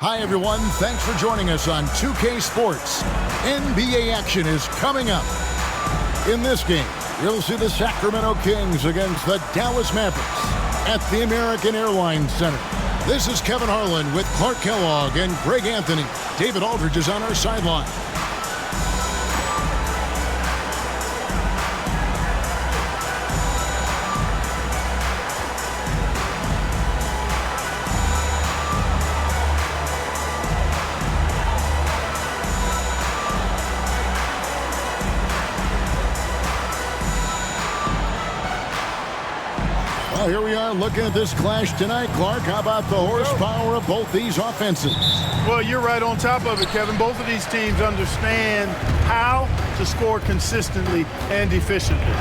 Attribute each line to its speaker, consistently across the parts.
Speaker 1: Hi, everyone. Thanks for joining us on 2K Sports. NBA action is coming up. In this game, you'll see the Sacramento Kings against the Dallas Mavericks at the American Airlines Center. This is Kevin Harlan with Clark Kellogg and Greg Anthony. David Aldridge is on our sideline. Well, here we are looking at this clash tonight. Clark, how about the horsepower of both these offenses?
Speaker 2: Well, you're right on top of it, Kevin. Both of these teams understand how to score consistently and efficiently.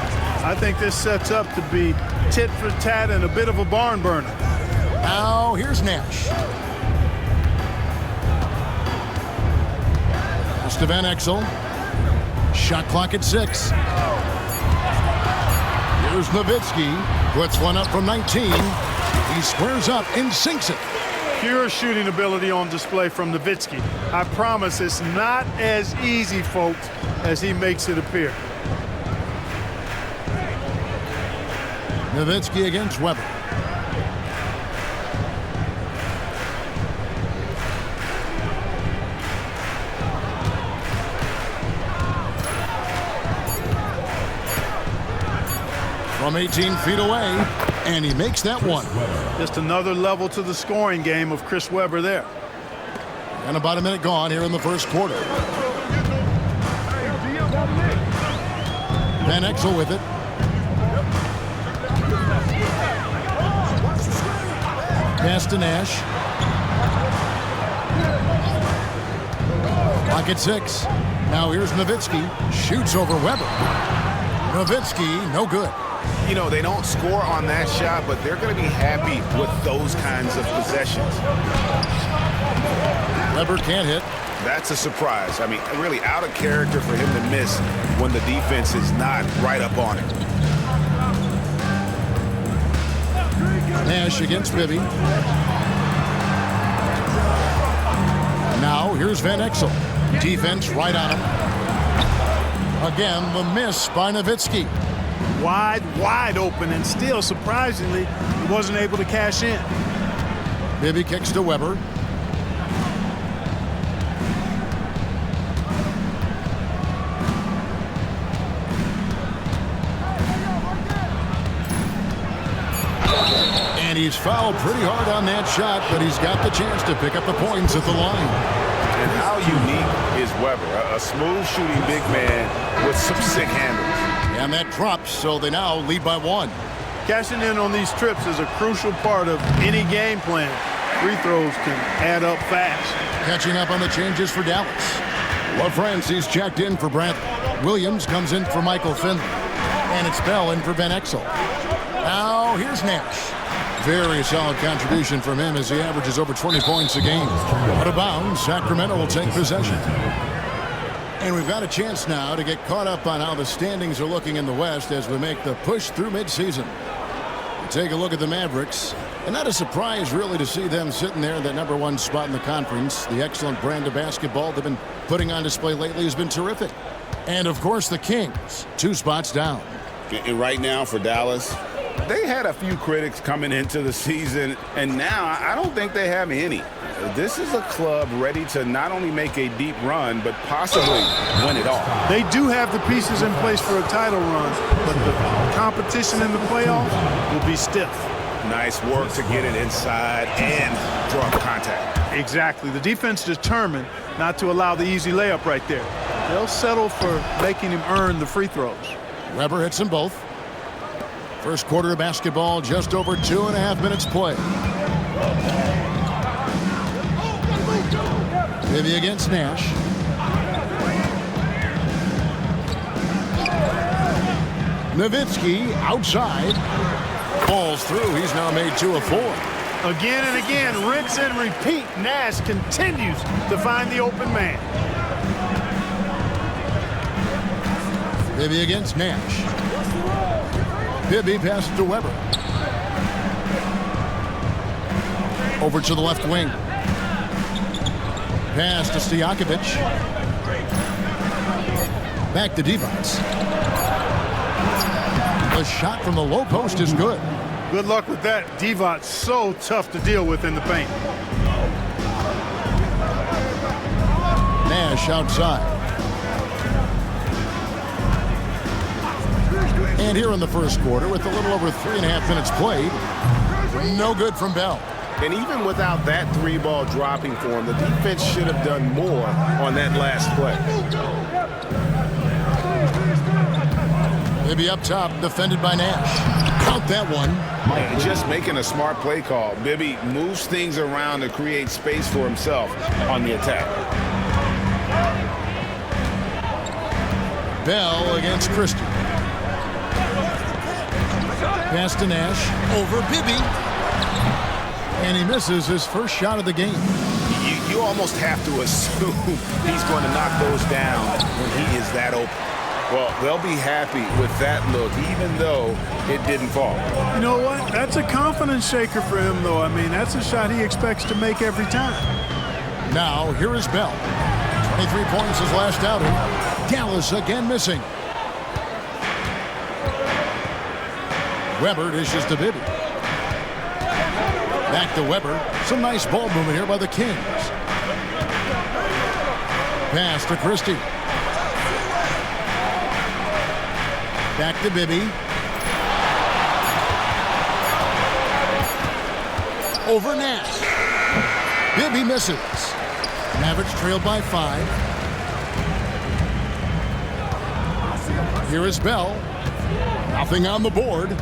Speaker 2: I think this sets up to be tit for tat and a bit of a barn burner.
Speaker 1: Now, here's Nash. Pass to Van Exel. Shot clock at 6. Here's Nowitzki. Puts one up from 19. He squares up and sinks it.
Speaker 2: Pure shooting ability on display from Nowitzki. I promise it's not as easy, folks, as he makes it appear.
Speaker 1: Nowitzki against Weber. From 18 feet away, and he makes that one.
Speaker 2: Just another level to the scoring game of Chris Webber there.
Speaker 1: And about a minute gone here in the first quarter. Van Exel with it. Pass to Nash. Clock at 6. Now here's Nowitzki. Shoots over Webber. Nowitzki, no good.
Speaker 3: You know, they don't score on that shot, but they're going to be happy with those kinds of possessions.
Speaker 1: Webber can't hit.
Speaker 3: That's a surprise. I mean, really out of character for him to miss when the defense is not right up on it.
Speaker 1: Nash against Bibby. Now here's Van Exel. Defense right on him. Again, the miss by Nowitzki.
Speaker 2: Wide open, and still, surprisingly, he wasn't able to cash in.
Speaker 1: Bibby kicks to Webber. And he's fouled pretty hard on that shot, but he's got the chance to pick up the points at the line.
Speaker 3: And how unique is Webber? A smooth shooting big man with some sick handles.
Speaker 1: And that drops, so they now lead by 1.
Speaker 2: Cashing in on these trips is a crucial part of any game plan. Free throws can add up fast.
Speaker 1: Catching up on the changes for Dallas. LaFrancie's checked in for Bradley. Williams comes in for Michael Finley. And it's Bell in for Van Exel. Now here's Nash. Very solid contribution from him as he averages over 20 points a game. Out of bounds, Sacramento will take possession. And we've got a chance now to get caught up on how the standings are looking in the West as we make the push through midseason. Take a look at the Mavericks. And not a surprise, really, to see them sitting there in that #1 spot in the conference. The excellent brand of basketball they've been putting on display lately has been terrific. And, of course, the Kings, 2 spots down.
Speaker 3: And right now for Dallas, they had a few critics coming into the season, and now I don't think they have any. This is a club ready to not only make a deep run, but possibly win it all.
Speaker 2: They do have the pieces in place for a title run, but the competition in the playoffs will be stiff.
Speaker 3: Nice work to get it inside and draw up contact.
Speaker 2: Exactly. The defense determined not to allow the easy layup right there. They'll settle for making him earn the free throws.
Speaker 1: Webber hits them both. First quarter of basketball, just over 2.5 minutes play. Bibby against Nash. Nowitzki outside. Falls through. He's now made 2 of 4.
Speaker 2: Again and again, rinse and repeat. Nash continues to find the open man.
Speaker 1: Bibby against Nash. Bibby passes to Webber. Over to the left wing. Pass to Stojakovic. Back to Divac. The shot from the low post is good.
Speaker 2: Good luck with that. Divac so tough to deal with in the paint.
Speaker 1: Nash outside. And here in the first quarter, with a little over 3.5 minutes played, no good from Bell.
Speaker 3: And even without that three-ball dropping for him, the defense should have done more on that last play.
Speaker 1: Maybe up top, defended by Nash. Count that one.
Speaker 3: And just making a smart play call. Bibby moves things around to create space for himself on the attack.
Speaker 1: Bell against Christie. Pass to Nash. Over Bibby. And he misses his first shot of the game.
Speaker 3: You almost have to assume he's going to knock those down when he is that open. Well, they'll be happy with that look, even though it didn't fall.
Speaker 2: You know what? That's a confidence shaker for him, though. I mean, that's a shot he expects to make every time.
Speaker 1: Now, here is Bell. 23 points his last outing. Dallas again missing. Weber dishes to Bibby. Back to Weber. Some nice ball movement here by the Kings. Pass to Christie. Back to Bibby. Over Nash. Bibby misses. Mavericks trailed by 5. Here is Bell. Nothing on the board.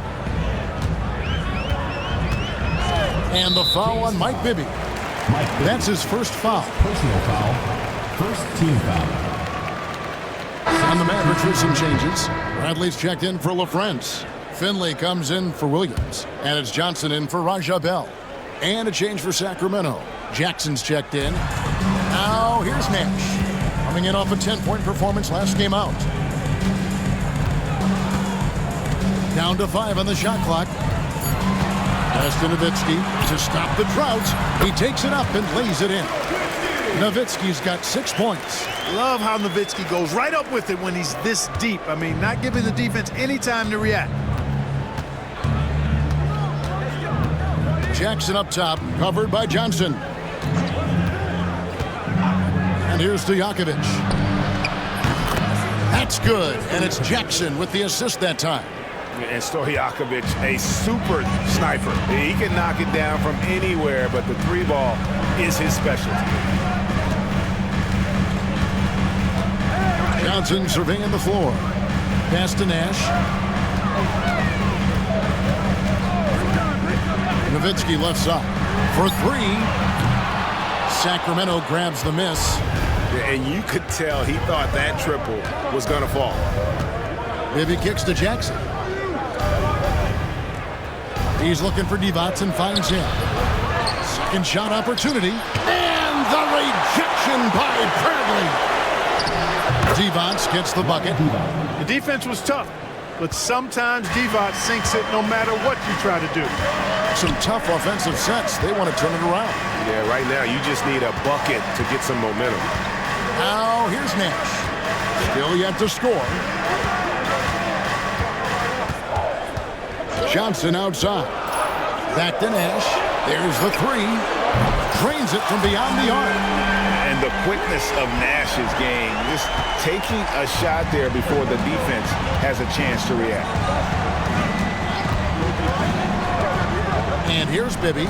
Speaker 1: And the foul on Mike Bibby. That's his first foul.
Speaker 4: Personal foul. First team foul.
Speaker 1: And the Mavericks with some changes. Bradley's checked in for LaFrance. Finley comes in for Williams. And it's Johnson in for Raja Bell. And a change for Sacramento. Jackson's checked in. Now here's Nash. Coming in off a 10-point performance last game out. Down to 5 on the shot clock. Pass to Nowitzki to stop the drought. He takes it up and lays it in. Nowitzki's got 6 points.
Speaker 2: Love how Nowitzki goes right up with it when he's this deep. I mean, not giving the defense any time to react.
Speaker 1: Jackson up top, covered by Johnson. And here's Stojakovic. That's good, and it's Jackson with the assist that time.
Speaker 3: And Stojakovic, a super sniper. He can knock it down from anywhere, but the three ball is his specialty.
Speaker 1: Johnson surveying the floor. Pass to Nash. Nowitzki left side for 3. Sacramento grabs the miss.
Speaker 3: And you could tell he thought that triple was going to fall.
Speaker 1: Bibby kicks to Jackson. He's looking for Divac and finds him. Second shot opportunity. And the rejection by Bradley. Divac gets the bucket.
Speaker 2: The defense was tough, but sometimes Divac sinks it no matter what you try to do.
Speaker 1: Some tough offensive sets. They want to turn it around.
Speaker 3: Yeah, right now you just need a bucket to get some momentum.
Speaker 1: Now here's Nash. Still yet to score. Johnson outside. Back to Nash. There's the 3. Drains it from beyond the arc.
Speaker 3: And the quickness of Nash's game, just taking a shot there before the defense has a chance to react.
Speaker 1: And here's Bibby.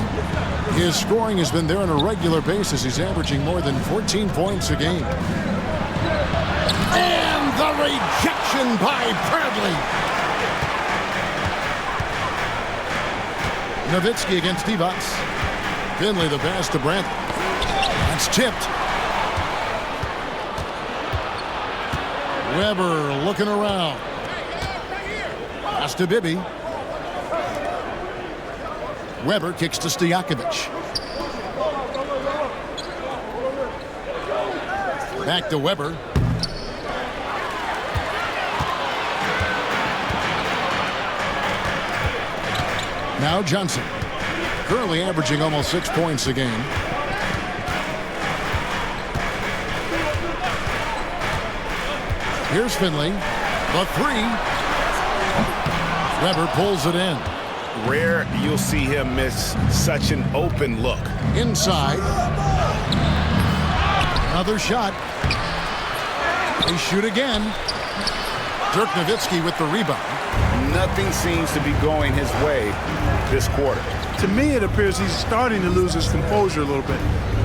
Speaker 1: His scoring has been there on a regular basis. He's averaging more than 14 points a game. And the rejection by Bradley. Nowitzki against Divac. Finley the pass to Bradley. That's tipped. Weber looking around. Pass to Bibby. Weber kicks to Stojakovic. Back to Weber. Now Johnson. Currently averaging almost 6 points a game. Here's Finley. The three. Weber pulls it in.
Speaker 3: Rare you'll see him miss such an open look.
Speaker 1: Inside. Another shot. They shoot again. Dirk Nowitzki with the rebound.
Speaker 3: Nothing seems to be going his way this quarter.
Speaker 2: To me, it appears he's starting to lose his composure a little bit.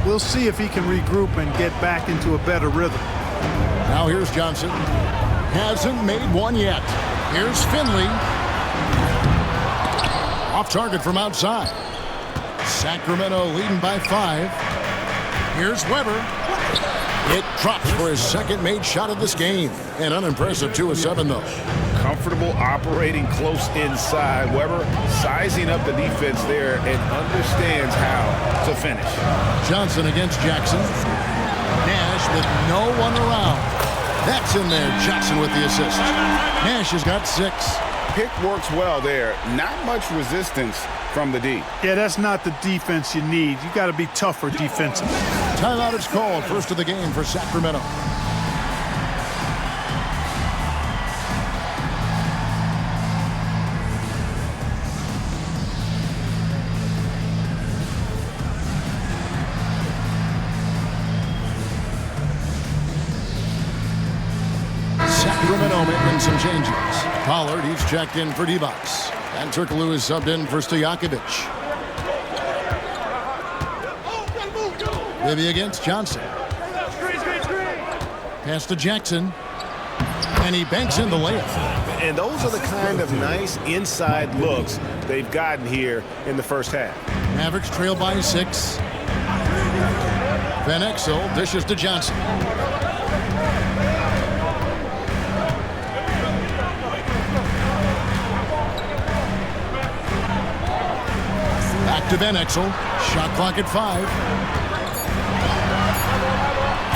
Speaker 2: We'll see if he can regroup and get back into a better rhythm.
Speaker 1: Now here's Johnson. Hasn't made one yet. Here's Finley. Off target from outside. Sacramento leading by 5. Here's Weber. It drops for his second made shot of this game. An unimpressive 2 of 7, though.
Speaker 3: Comfortable operating close inside. Weber sizing up the defense there and understands how to finish.
Speaker 1: Johnson against Jackson. Nash with no one around. That's in there. Jackson with the assist. Nash has got 6.
Speaker 3: Pick works well there. Not much resistance from the D.
Speaker 2: Yeah, that's not the defense you need. You got to be tougher defensively.
Speaker 1: Timeout is called. First of the game for Sacramento. Sacramento making some changes. Pollard, he's checked in for D-Box. And Turkoglu is subbed in for Stojakovic. Bibby against Johnson. Pass to Jackson. And he banks in the layup.
Speaker 3: And those are the kind of nice inside looks they've gotten here in the first half.
Speaker 1: Mavericks trail by 6. Van Exel dishes to Johnson. Back to Van Exel. Shot clock at 5.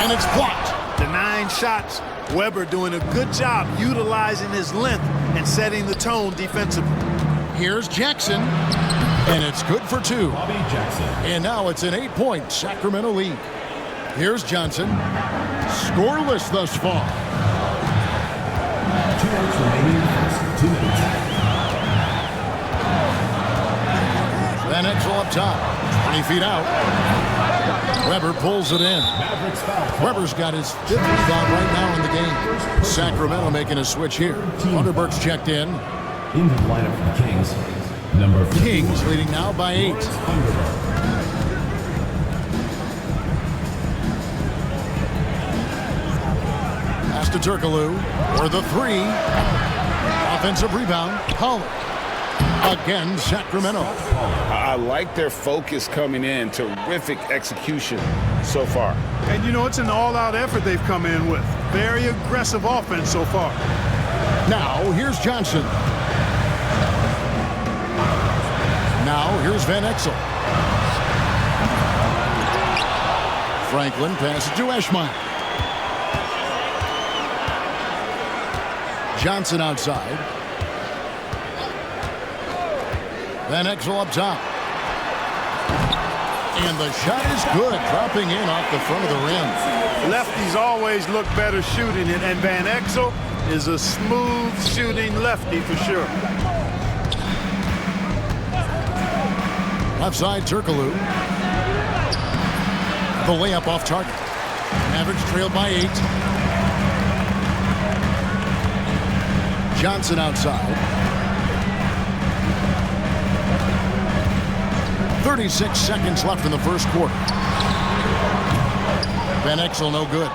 Speaker 1: And it's blocked.
Speaker 2: Denying shots. Weber doing a good job utilizing his length and setting the tone defensively.
Speaker 1: Here's Jackson. And it's good for 2.
Speaker 4: Bobby Jackson.
Speaker 1: And now it's an 8-point Sacramento lead. Here's Johnson. Scoreless thus far.
Speaker 4: 2 minutes remaining. 2 minutes.
Speaker 1: Van Exel up top. 20 feet out. Weber pulls it in.
Speaker 4: Mavericks foul.
Speaker 1: Weber's got his 5th rebound right now in the game. Sacramento making a switch here. Vanderberg's checked in.
Speaker 4: Into the lineup for the Kings. Number 15.
Speaker 1: Kings leading now by 8. Pass to Turkoglu. Or the 3. Offensive rebound. Pollard. Again, Sacramento.
Speaker 3: I like their focus coming in. Terrific execution so far.
Speaker 2: And you know, it's an all-out effort they've come in with. Very aggressive offense so far.
Speaker 1: Now, here's Johnson. Now, here's Van Exel. Franklin passes to Eschmeyer. Johnson outside. Van Exel up top. And the shot is good, dropping in off the front of the rim.
Speaker 2: Lefties always look better shooting it, and Van Exel is a smooth shooting lefty for sure.
Speaker 1: Left side, Turkoglu. The layup off target. Mavericks trailed by 8. Johnson outside. 36 seconds left in the first quarter. Van Exel no good.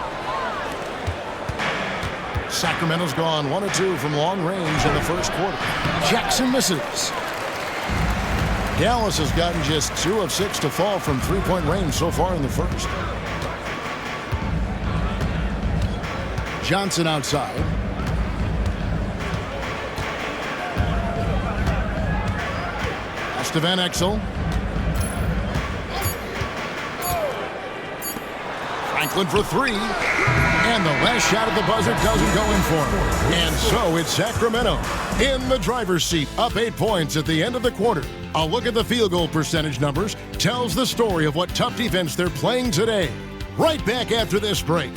Speaker 1: Sacramento's gone 1 of 2 from long range in the first quarter. Jackson misses. Dallas has gotten just 2 of 6 to fall from 3-point range so far in the first. Johnson outside. Pass to Van Exel. Franklin for 3. And the last shot at the buzzer doesn't go in for him. And so it's Sacramento in the driver's seat, up 8 points at the end of the quarter. A look at the field goal percentage numbers tells the story of what tough defense they're playing today. Right back after this break.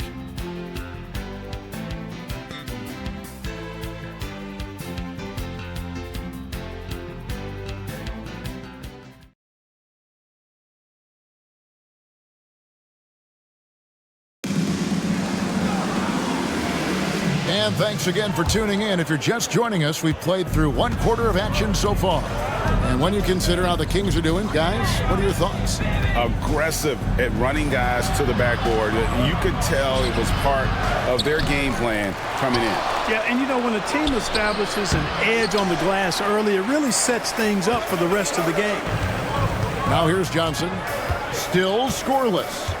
Speaker 1: And thanks again for tuning in. If you're just joining us, we've played through one quarter of action so far. And when you consider how the Kings are doing, guys, what are your thoughts?
Speaker 3: Aggressive at running guys to the backboard. You could tell it was part of their game plan coming in.
Speaker 2: Yeah, and you know, when a team establishes an edge on the glass early, it really sets things up for the rest of the game.
Speaker 1: Now here's Johnson. Still scoreless.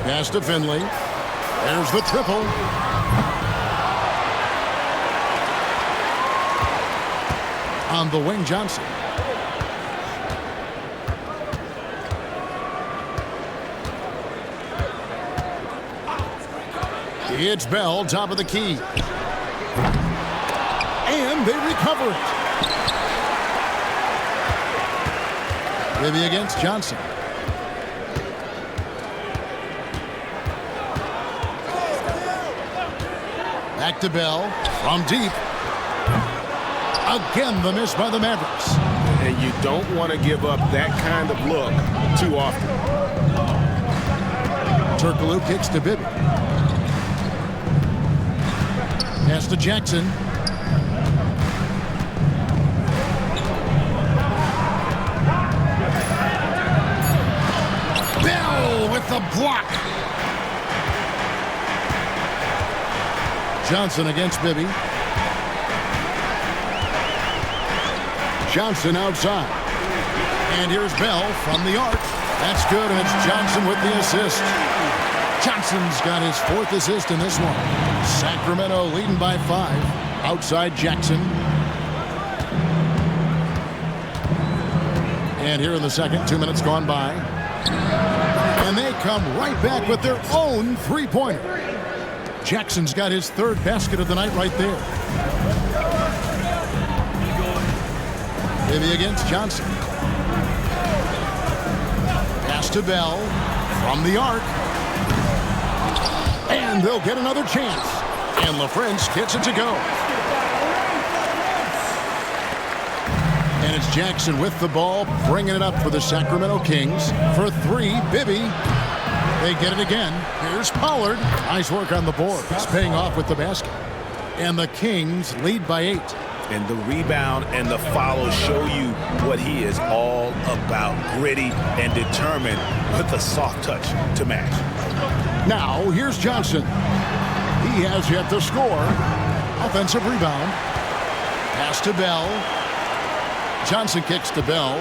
Speaker 1: Pass to Finley. There's the triple. On the wing, Johnson. It's Bell, top of the key. And they recover it. Maybe against Johnson. Back to Bell from deep. Again, the miss by the Mavericks.
Speaker 3: And you don't want to give up that kind of look too often.
Speaker 1: Turkoglu kicks to Bibby. Pass to Jackson. Bell with the block. Johnson against Bibby. Johnson outside. And here's Bell from the arc. That's good, and it's Johnson with the assist. Johnson's got his 4th assist in this one. Sacramento leading by 5. Outside Jackson. And here in the second, 2 minutes gone by. And they come right back with their own three-pointer. Jackson's got his 3rd basket of the night right there. Maybe against Johnson. Pass to Bell from the arc. And they'll get another chance. And LaFrance gets it to go. And it's Jackson with the ball, bringing it up for the Sacramento Kings. For 3, Bibby. They get it again. Here's Pollard. Nice work on the board. It's paying off with the basket. And the Kings lead by 8.
Speaker 3: And the rebound and the follow show you what he is all about. Gritty and determined with a soft touch to match.
Speaker 1: Now, here's Johnson. He has yet to score. Offensive rebound. Pass to Bell. Johnson kicks to Bell.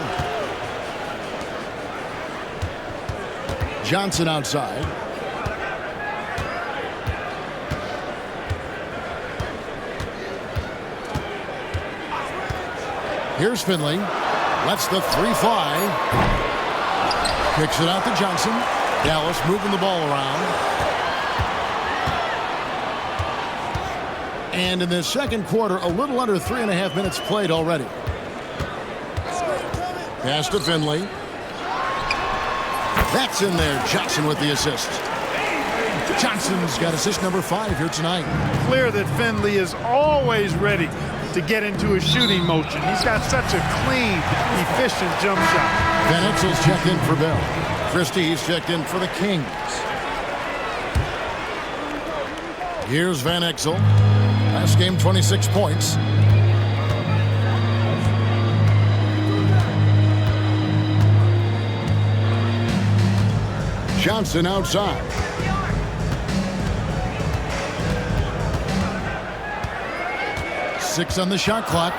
Speaker 1: Johnson outside. Here's Finley. Lets the 3 fly. Kicks it out to Johnson. Dallas moving the ball around. And in the second quarter, a little under 3.5 minutes played already. Pass to Finley. That's in there. Johnson with the assist. Johnson's got assist number 5 here tonight.
Speaker 2: Clear that Finley is always ready to get into a shooting motion. He's got such a clean, efficient jump shot.
Speaker 1: Van Exel's checked in for Bell. Christie's checked in for the Kings. Here's Van Exel. Last game, 26 points. Johnson outside. Six on the shot clock.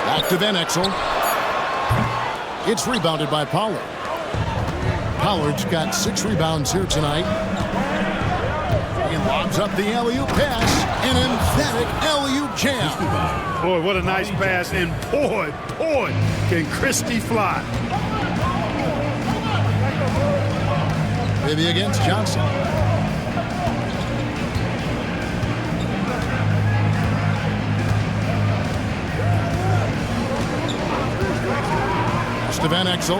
Speaker 1: Back to Van Exel. It's rebounded by Pollard. Pollard's got 6 rebounds here tonight. He lobs up the alley-oop pass. An emphatic alley-oop jam.
Speaker 2: Boy, what a nice pass. And boy, can Christie fly.
Speaker 1: Maybe against Johnson. To Van Exel.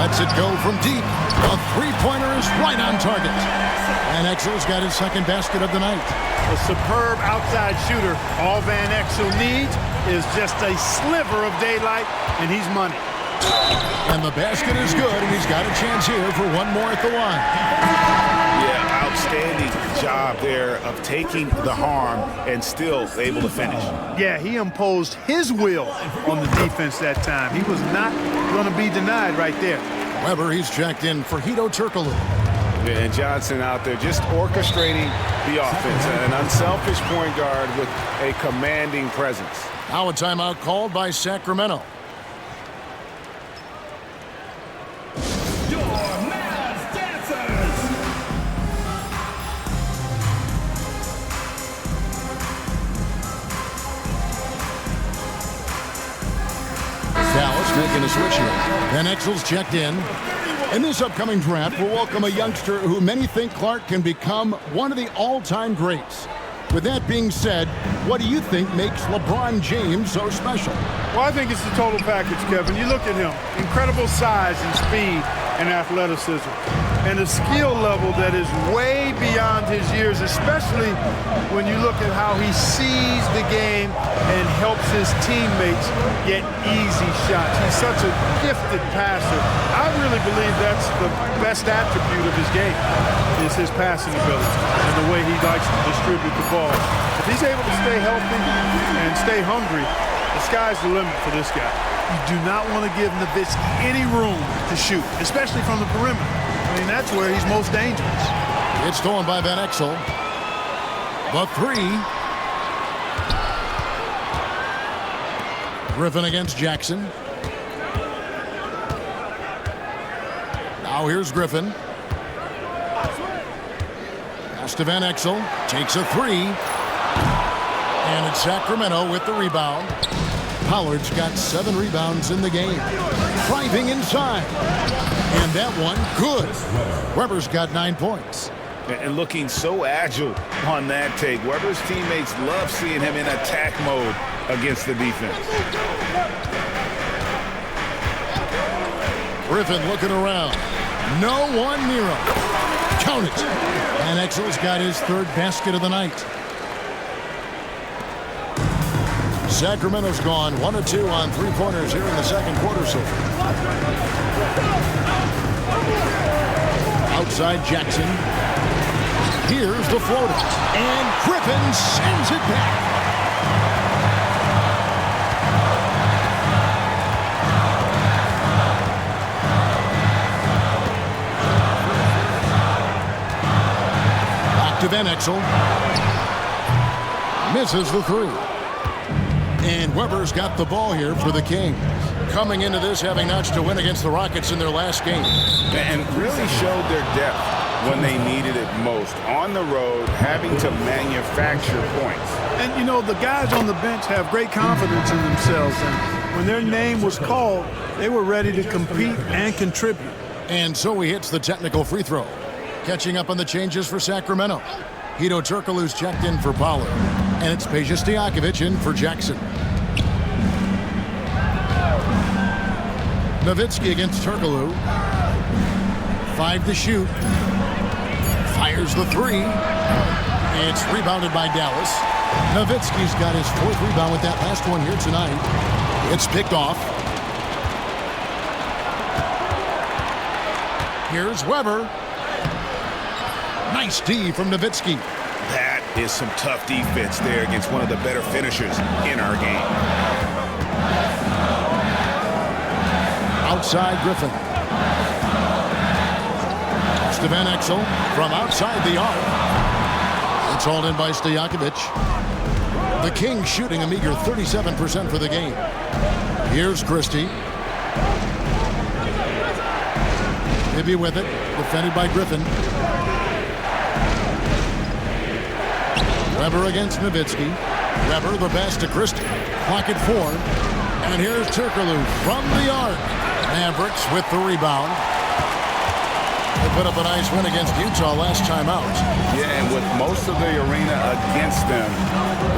Speaker 1: Lets it go from deep. A 3-pointer is right on target. Van Exel's got his 2nd basket of the night.
Speaker 2: A superb outside shooter. All Van Exel needs is just a sliver of daylight, and he's money.
Speaker 1: And the basket is good, and he's got a chance here for one more at the line.
Speaker 3: Yeah, outstanding job there of taking the harm and still able to finish.
Speaker 2: Yeah, he imposed his will on the defense that time. He was not going to be denied right there.
Speaker 1: Weber, he's checked in for Hedo Turkoglu.
Speaker 3: And Johnson out there just orchestrating the offense. An unselfish point guard with a commanding presence.
Speaker 1: Now a timeout called by Sacramento. Dallas making a switch here. Van Exel's checked in. In this upcoming draft, we'll welcome a youngster who many think Clark can become one of the all-time greats. With that being said, what do you think makes LeBron James so special?
Speaker 2: Well, I think it's the total package, Kevin. You look at him. Incredible size and speed and athleticism. And a skill level that is way beyond his years, especially when you look at how he sees the game and helps his teammates get easy shots. He's such a gifted passer. I really believe that's the best attribute of his game, is his passing ability and the way he likes to distribute the ball. If he's able to stay healthy and stay hungry, the sky's the limit for this guy. You do not want to give Nowitzki any room to shoot, especially from the perimeter. I mean, that's where he's most dangerous.
Speaker 1: It's stolen by Van Exel. The three. Griffin against Jackson. Now here's Griffin. Pass to Van Exel. Takes a three. And it's Sacramento with the rebound. Pollard's got 7 rebounds in the game. Driving inside. And that one, good. Weber's got 9 points.
Speaker 3: And looking so agile on that take. Weber's teammates love seeing him in attack mode against the defense.
Speaker 1: Griffin looking around. No one near him. Count it. And Exel's got his 3rd basket of the night. Sacramento's gone 1 of 2 on 3-pointers here in the second quarter so far. Outside Jackson. Here's the floater. And Griffin sends it back. Back to Van Exel. Misses the 3. And Weber's got the ball here for the Kings. Coming into this having notched a win against the Rockets in their last game.
Speaker 3: And really showed their depth when they needed it most. On the road, having to manufacture points.
Speaker 2: And, you know, the guys on the bench have great confidence in themselves. And when their name was called, they were ready to compete and contribute.
Speaker 1: And so he hits the technical free throw. Catching up on the changes for Sacramento. Hedo Turkoglu's checked in for Pollard. And it's Peja Stojakovic in for Jackson. Nowitzki against Turkoglu. 5 to shoot. Fires the 3. It's rebounded by Dallas. Nowitzki's got his 4th rebound with that last one here tonight. It's picked off. Here's Weber. Nice D from Nowitzki.
Speaker 3: That is some tough defense there against one of the better finishers in our game.
Speaker 1: Outside Griffin. It's to Van Exel from outside the arc. It's hauled in by Stojakovic. The Kings shooting a meager 37% for the game. Here's Christie. Maybe with it. Defended by Griffin. Weber against Nowitzki. Weber the pass to Christie. Clock at 4. And here's Turkoglu from the arc. Mavericks with the rebound. They put up a nice win against Utah last time out.
Speaker 3: Yeah, and with most of the arena against them,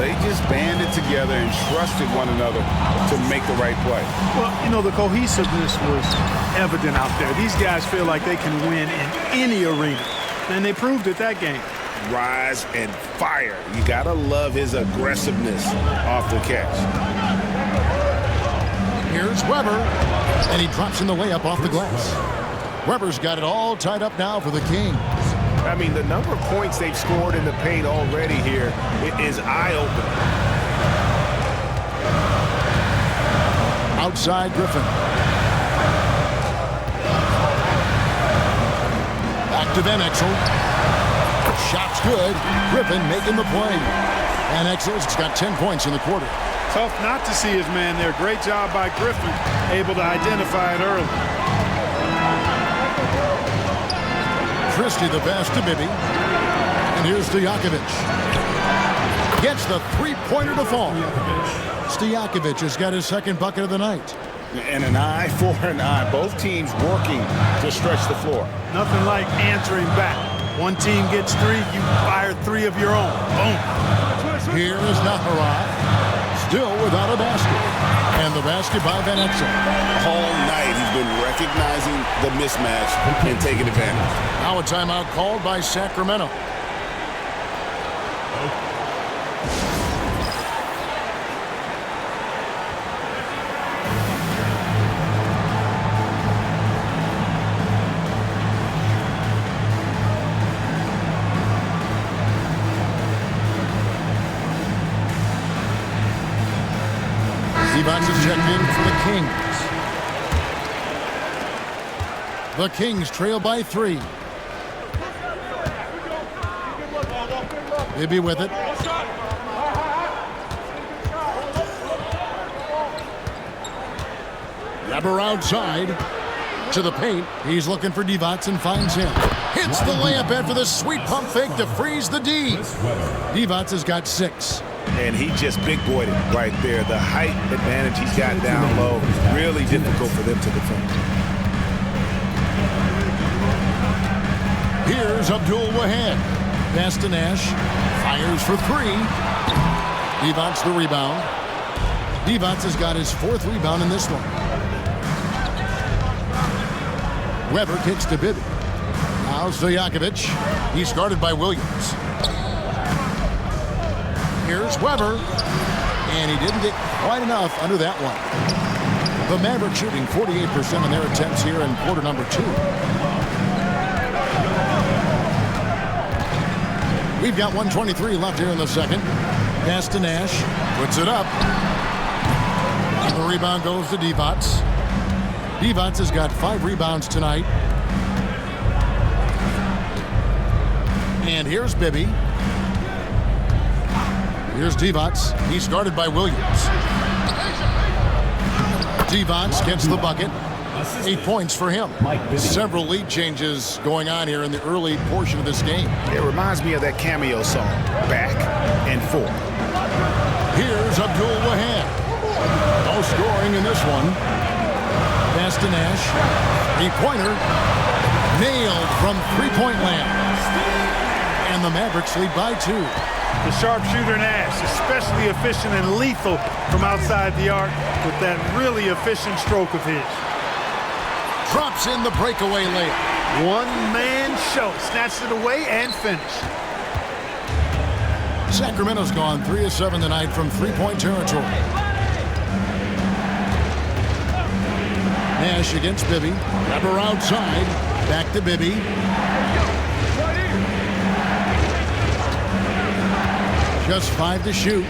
Speaker 3: they just banded together and trusted one another to make the right play.
Speaker 2: Well, you know, the cohesiveness was evident out there. These guys feel like they can win in any arena, and they proved it that game.
Speaker 3: Rise and fire. You gotta love his aggressiveness off the catch.
Speaker 1: Here's Weber, and he drops in the layup off the glass. Weber's got it all tied up now for the Kings.
Speaker 3: I mean, the number of points they've scored in the paint already here is eye-opening.
Speaker 1: Outside Griffin. Back to Van Exel. Shot's good. Griffin making the play. And Exel's got 10 points in the quarter.
Speaker 2: Tough not to see his man there. Great job by Griffin, able to identify it early.
Speaker 1: Christie the pass to Bibby. And here's Stojakovic. Gets the three-pointer to fall. Stojakovic has got his second bucket of the night.
Speaker 3: And an eye for an eye. Both teams working to stretch the floor.
Speaker 2: Nothing like answering back. One team gets three, you fire three of your own. Boom.
Speaker 1: Here is Nahara, still without a basket. And the basket by Van Exel.
Speaker 3: All night he's been recognizing the mismatch and taking advantage.
Speaker 1: Now a timeout called by Sacramento. Divac is checked in for the Kings. The Kings trail by 3. Bibby with it. Weber outside to the paint. He's looking for Divac and finds him. Hits the layup in for the sweet pump fake to freeze the D. Divac has got 6.
Speaker 3: And he just big-boyed it right there. The height advantage he's got down low, really difficult for them to defend.
Speaker 1: Here's Abdul Wahab. Pass to Nash. Fires for 3. Divac the rebound. Divac has got his 4th rebound in this one. Weber kicks to Bibby. Now Stojakovic. He's guarded by Williams. Here's Weber, and he didn't get quite enough under that one. The Mavericks shooting 48% on their attempts here in quarter number 2. We've got 1:23 left here in the second. Pass to Nash, puts it up. And the rebound goes to Divac. Divac has got 5 rebounds tonight. And here's Bibby. Here's Divac. He's guarded by Williams. Divac gets the bucket. 8 points for him. Several lead changes going on here in the early portion of this game.
Speaker 3: It reminds me of that cameo song, Back and Forth.
Speaker 1: Here's Abdul Wahab. No scoring in this one. Pass to Nash. 3-pointer. Nailed from three-point land. And the Mavericks lead by 2.
Speaker 2: The sharpshooter Nash, especially efficient and lethal from outside the arc with that really efficient stroke of his.
Speaker 1: Drops in the breakaway layup.
Speaker 2: One-man show. Snatched it away and finished.
Speaker 1: Sacramento's gone 3 of 7 tonight from three-point territory. Nash against Bibby. Weber outside. Back to Bibby. Just 5 to shoot.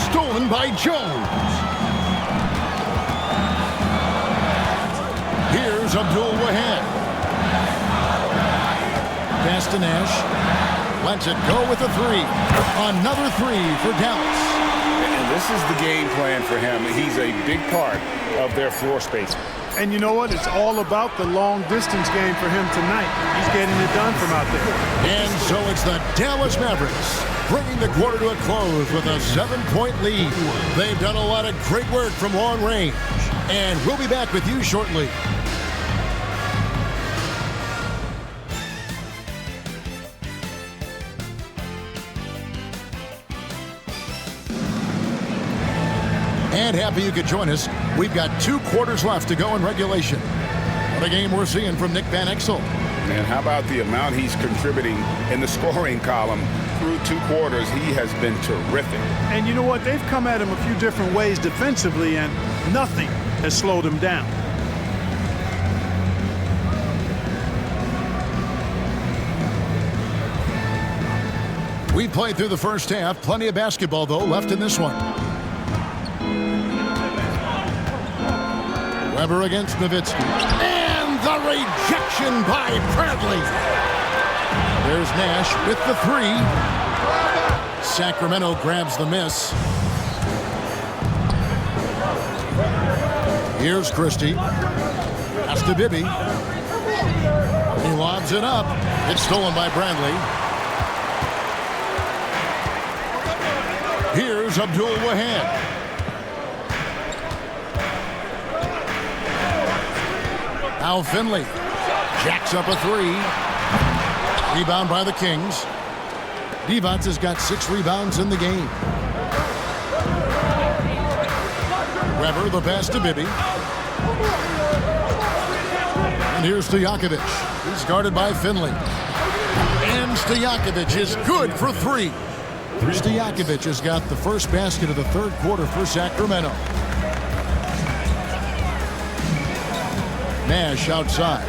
Speaker 1: Stolen by Jones. Here's Abdul Wahab. Pass to Nash. Lets it go with a 3. Another 3 for Dallas.
Speaker 3: And this is the game plan for him. He's a big part of their floor space.
Speaker 2: And you know what? It's all about the long-distance game for him tonight. He's getting it done from out there.
Speaker 1: And so it's the Dallas Mavericks bringing the quarter to a close with a 7-point lead. They've done a lot of great work from long range. And we'll be back with you shortly. And happy you could join us. We've got 2 quarters left to go in regulation. What a game we're seeing from Nick Van Exel.
Speaker 3: And how about the amount he's contributing in the scoring column through 2 quarters? He has been terrific.
Speaker 2: And you know what? They've come at him a few different ways defensively, and Nothing has slowed him down.
Speaker 1: We played through the first half. Plenty of basketball, though, left in this one. Weber against Nowitzki. And the rejection by Bradley. There's Nash with the three. Sacramento grabs the miss. Here's Christie. Pass to Bibby. He lobs it up. It's stolen by Bradley. Here's Abdul Wahab. Now Finley jacks up a three. Rebound by the Kings. Divac has got 6 rebounds in the game. Weber, the pass to Bibby. And here's Stojakovic. He's guarded by Finley. And Stojakovic is good for 3. Stojakovic has got the first basket of the third quarter for Sacramento. Nash outside.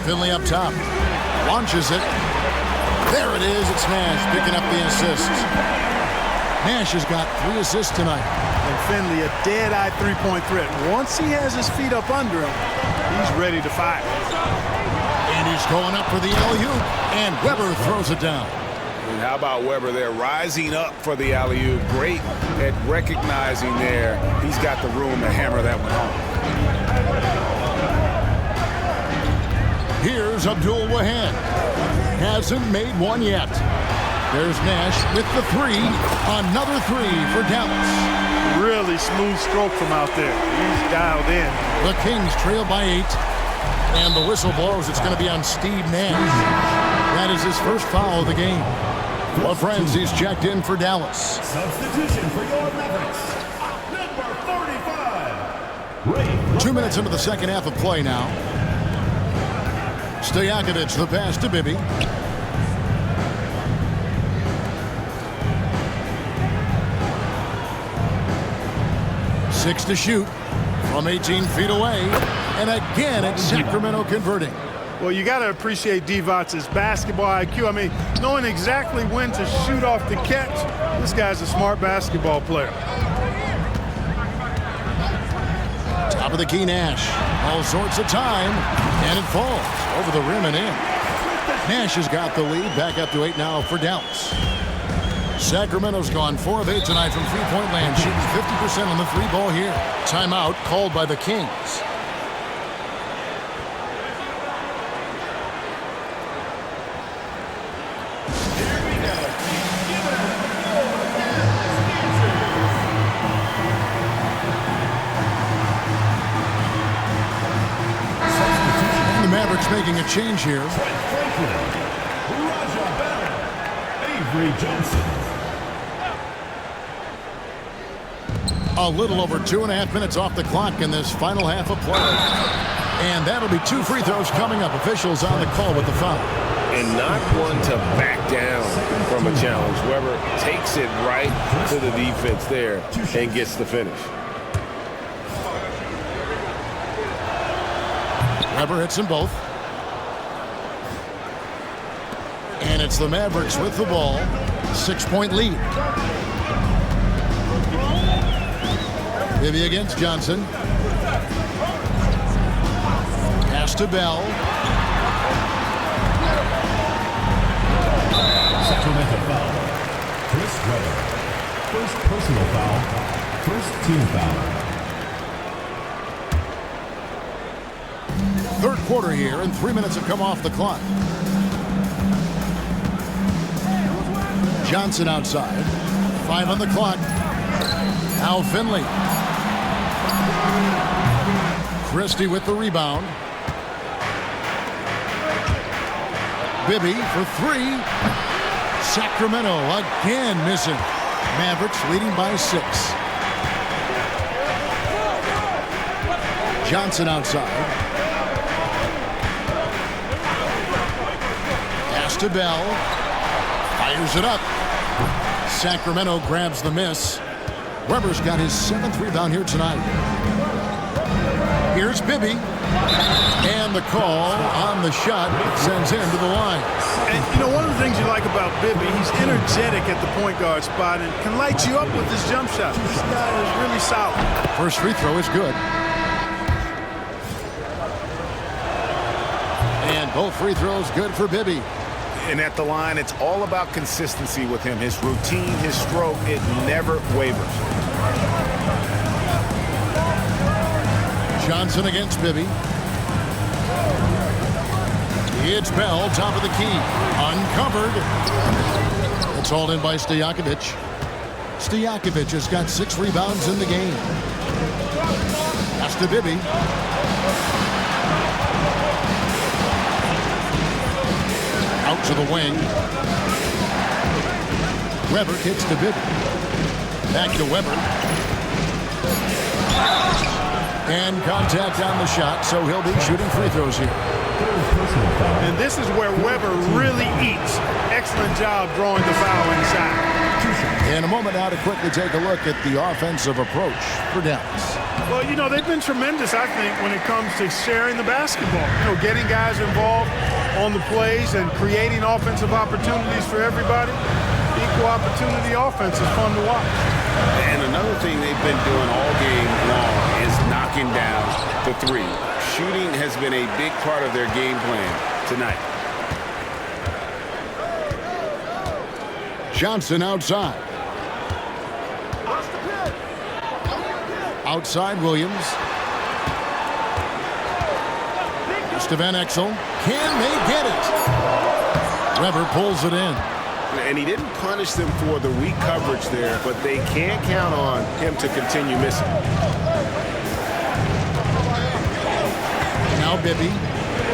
Speaker 1: Finley up top. Launches it. There it is. It's Nash picking up the assist. Nash has got 3 assists tonight.
Speaker 2: And Finley, a dead-eye three-point threat. Once he has his feet up under him, he's ready to fire.
Speaker 1: And he's going up for the alley-oop. And Weber throws it down.
Speaker 3: And how about Weber there rising up for the alley-oop? Great at recognizing there. He's got the room to hammer that one home.
Speaker 1: Here's Abdul Wahab. Hasn't made one yet. There's Nash with the three. Another three for Dallas.
Speaker 2: Really smooth stroke from out there. He's dialed in.
Speaker 1: The Kings trail by 8. And the whistle blows. It's going to be on Steve Nash. That is his first foul of the game. Well, friends, he's checked in for Dallas.
Speaker 4: Substitution for your Mavericks. Number 35.
Speaker 1: 2 minutes into the second half of play now. Stojakovic, the pass to Bibby. Six to shoot from 18 feet away. And again, it's Sacramento converting.
Speaker 2: Well, you got to appreciate Divac's basketball IQ. I mean, knowing exactly when to shoot off the catch, this guy's a smart basketball player.
Speaker 1: Top of the key, Nash. All sorts of time, and it falls over the rim and in. Nash has got the lead, back up to 8 now for Dallas. Sacramento's gone 4 of 8 tonight from three-point land, shooting 50% on the three ball here. Timeout called by the Kings. Mavericks making a change here. A little over 2.5 minutes off the clock in this final half of play. And that'll be 2 free throws coming up. Officials on the call with the foul.
Speaker 3: And not one to back down from a challenge. Weber takes it right to the defense there and gets the finish.
Speaker 1: Weber hits them both. And it's the Mavericks with the ball. 6-point lead. Bibby against Johnson. Pass to Bell.
Speaker 4: Sacramento foul. Chris Weber. First personal foul. First team foul.
Speaker 1: Third quarter here, and 3 minutes have come off the clock. Johnson outside. 5 on the clock. Now Finley. Christie with the rebound. Bibby for 3. Sacramento again missing. Mavericks leading by 6. Johnson outside. Pass to Bell. Fires it up. Sacramento grabs the miss. Weber's got his 7th rebound here tonight. Here's Bibby. And the call on the shot sends him to the line.
Speaker 2: And, you know, one of the things you like about Bibby, he's energetic at the point guard spot and can light you up with his jump shot. This guy is really solid.
Speaker 1: First free throw is good. And both free throws good for Bibby.
Speaker 3: And at the line, it's all about consistency with him. His routine, his stroke, it never wavers.
Speaker 1: Johnson against Bibby. It's Bell, top of the key. Uncovered. It's hauled in by Stojakovic. Stojakovic has got 6 rebounds in the game. Pass to Bibby. Out to the wing. Weber kicks to Bibby. Back to Weber. And contact on the shot, so he'll be shooting free throws here.
Speaker 2: And this is where Weber really eats. Excellent job drawing the foul inside.
Speaker 1: In a moment now to quickly take a look at the offensive approach for Dallas.
Speaker 2: Well, you know, they've been tremendous, I think, when it comes to sharing the basketball. You know, getting guys involved on the plays and creating offensive opportunities for everybody. Equal opportunity offense is fun to watch.
Speaker 3: And another thing they've been doing all game long is knocking down the three. Shooting has been a big part of their game plan tonight.
Speaker 1: Johnson outside. Outside Williams. To Van Exel. Can they get it? Weber pulls it in.
Speaker 3: And he didn't punish them for the weak coverage there, but they can't count on him to continue missing.
Speaker 1: Now Bibby,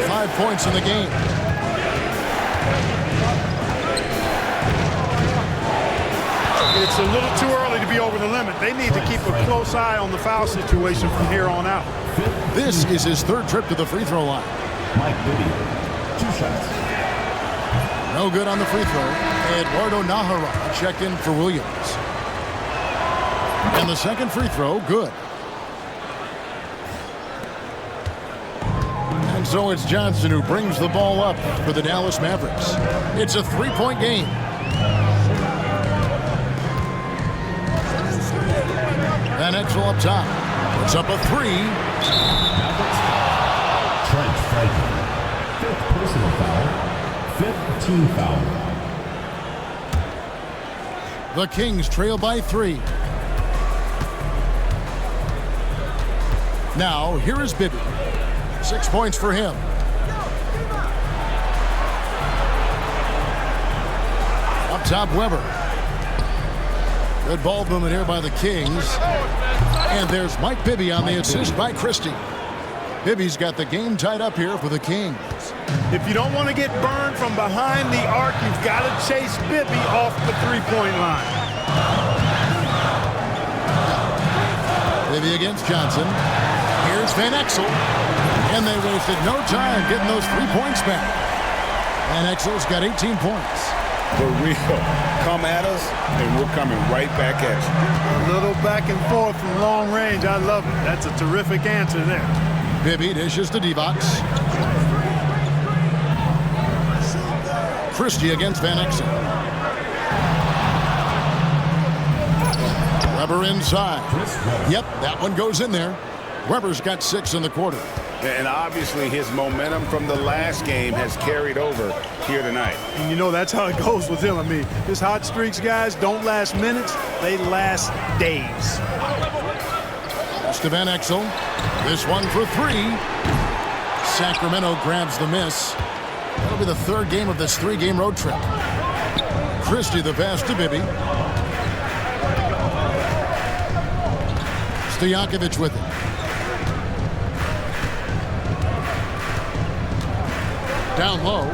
Speaker 1: 5 points in the game.
Speaker 2: It's a little too early to be over the limit. They need to keep a close eye on the foul situation from here on out.
Speaker 1: This is his 3rd trip to the free throw line.
Speaker 4: Mike Bibby, 2 shots.
Speaker 1: No good on the free throw. Eduardo Nahara checked in for Williams. And the 2nd free throw, good. And so it's Johnson who brings the ball up for the Dallas Mavericks. It's a 3-point game. Van Exel up top. Puts up a 3.
Speaker 4: Trent Franklin, 5th personal foul, 5th team foul.
Speaker 1: The Kings trail by 3. Now, here is Bibby. 6 points for him. Up top, Weber. Good ball movement here by the Kings. And there's Mike Bibby on the assist by Christie. Bibby's got the game tied up here for the Kings.
Speaker 2: If you don't want to get burned from behind the arc, you've got to chase Bibby off the 3-point line.
Speaker 1: Bibby against Johnson. Here's Van Exel. And they wasted no time getting those 3 points back. Van Exel's got 18 points.
Speaker 3: For real. Come at us, and we're coming right back at you.
Speaker 2: A little back and forth from long range. I love it. That's a terrific answer there.
Speaker 1: Bibby dishes to Divac. Christie against Van Exel. Weber inside. Yep, that one goes in there. Weber's got 6 in the quarter.
Speaker 3: And obviously his momentum from the last game has carried over here tonight.
Speaker 2: And you know, that's how it goes with him. I mean, his hot streaks, guys, don't last minutes. They last days.
Speaker 1: To Van Exel. This one for 3. Sacramento grabs the miss. That'll be the 3rd game of this 3-game road trip. Christie the pass to Bibby. Stojakovic with it. Down low.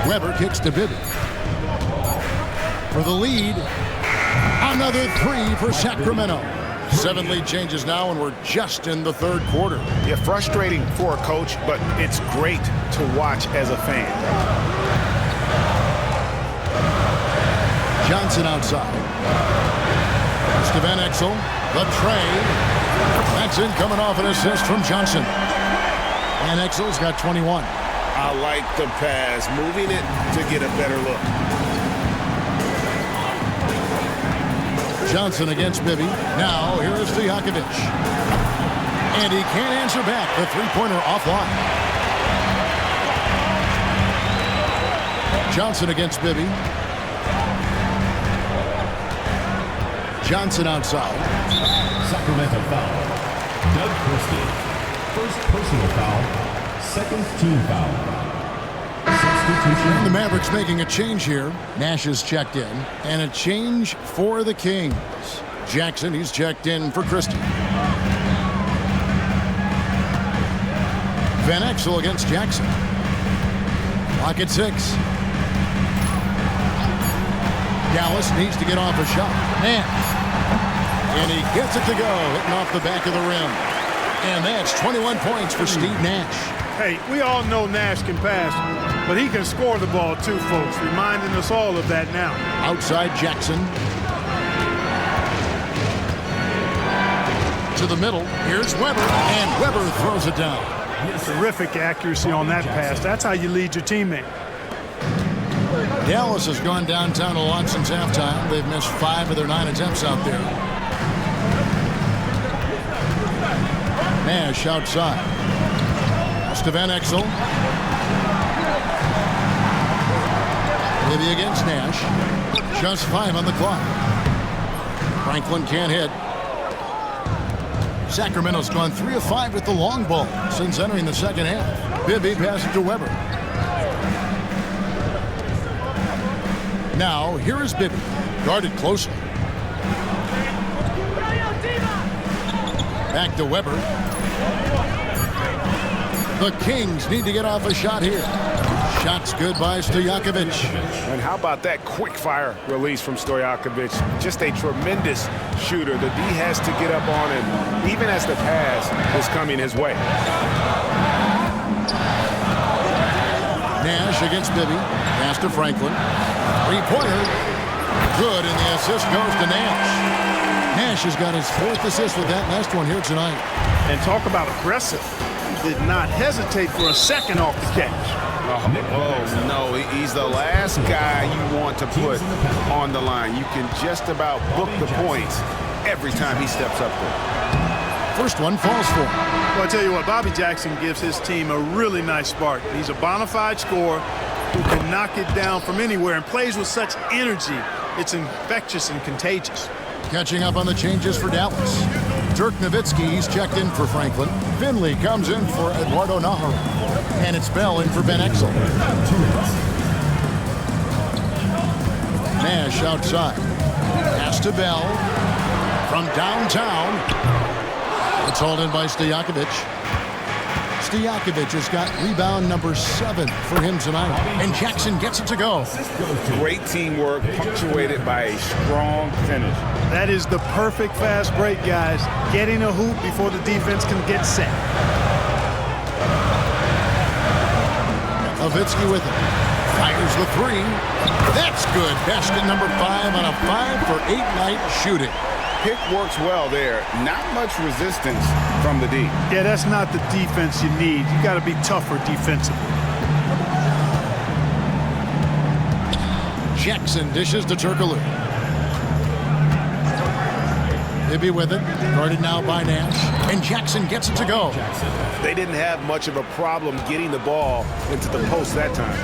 Speaker 1: Weber kicks to Bibby. For the lead. Another 3 for Sacramento. 7 lead changes now, and we're just in the 3rd quarter.
Speaker 3: Yeah, frustrating for a coach, but it's great to watch as a fan.
Speaker 1: Johnson outside. To Van Exel. The trade. That's in, coming off an assist from Johnson. Van Exel's got 21.
Speaker 3: I like the pass, moving it to get a better look.
Speaker 1: Johnson against Bibby. Now, here is Stojakovic. And he can't answer back. The three-pointer offline. Johnson against Bibby. Johnson outside.
Speaker 4: Sacramento foul. Doug Christie. First personal foul. Second team foul. Substitution.
Speaker 1: And the Mavericks making a change here. Nash is checked in. And a change for the Kings. Jackson, he's checked in for Christie. Van Exel against Jackson. Clock at 6. Dallas needs to get off a shot. Nash. And he gets it to go, hitting off the back of the rim. And that's 21 points for Steve Nash.
Speaker 2: Hey, we all know Nash can pass, but he can score the ball too, folks, reminding us all of that now.
Speaker 1: Outside Jackson. To the middle. Here's Weber, and Weber throws it down.
Speaker 2: Terrific accuracy on that pass. That's how you lead your teammate.
Speaker 1: Dallas has gone downtown a lot since halftime. They've missed 5 of their 9 attempts out there. Nash outside. To Van Exel. Maybe against Nash. Just 5 on the clock. Franklin can't hit. Sacramento's gone 3 of 5 with the long ball since entering the second half. Bibby passes to Weber. Now, here is Bibby, guarded closely. Back to Weber. The Kings need to get off a shot here. Shot's good by Stojakovic.
Speaker 3: And how about that quick-fire release from Stojakovic? Just a tremendous shooter. The D has to get up on him, even as the pass is coming his way.
Speaker 1: Nash against Bibby. Pass to Franklin. Three-pointer. Good, and the assist goes to Nash. Nash has got his 4th assist with that last one here tonight.
Speaker 2: And talk about aggressive. He did not hesitate for a second off the catch.
Speaker 3: Oh, no, he's the last guy you want to put on the line. You can just about book the points every time he steps up there.
Speaker 1: First one falls for him.
Speaker 2: Well, I tell you what, Bobby Jackson gives his team a really nice spark. He's a bona fide scorer who can knock it down from anywhere and plays with such energy. It's infectious and contagious.
Speaker 1: Catching up on the changes for Dallas. Dirk Nowitzki, he's checked in for Franklin. Finley comes in for Eduardo Nahara. And it's Bell in for Van Exel. Nash outside. Pass to Bell. From downtown. It's hauled in by Stojakovic. Stojakovic has got rebound number 7 for him tonight. And Jackson gets it to go.
Speaker 3: Great teamwork, punctuated by a strong finish.
Speaker 2: That is the perfect fast break, guys. Getting a hoop before the defense can get set.
Speaker 1: Nowitzki with it. Fires the 3. That's good. Basket number 5 on a 5-for-8 night shooting.
Speaker 3: Pick works well there. Not much resistance from the D.
Speaker 2: Yeah, that's not the defense you need. You got to be tougher defensively.
Speaker 1: Jackson dishes to Turkoglu. Bibby with it. Guarded now by Nash. And Jackson gets it to go.
Speaker 3: They didn't have much of a problem getting the ball into the post that time.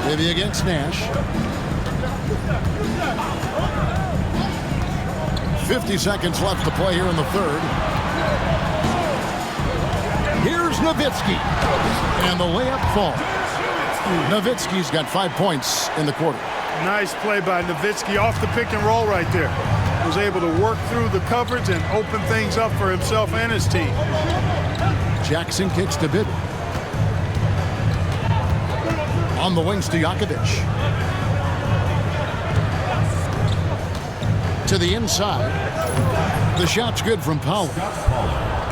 Speaker 1: Bibby against Nash. 50 seconds left to play here in the third. Here's Nowitzki. And the layup falls. Nowitzki's got 5 points in the quarter.
Speaker 2: Nice play by Nowitzki off the pick and roll right there. Was able to work through the coverage and open things up for himself and his team.
Speaker 1: Jackson kicks to Bibby. On the wing, Stojakovic. To the inside. The shot's good from Pollard.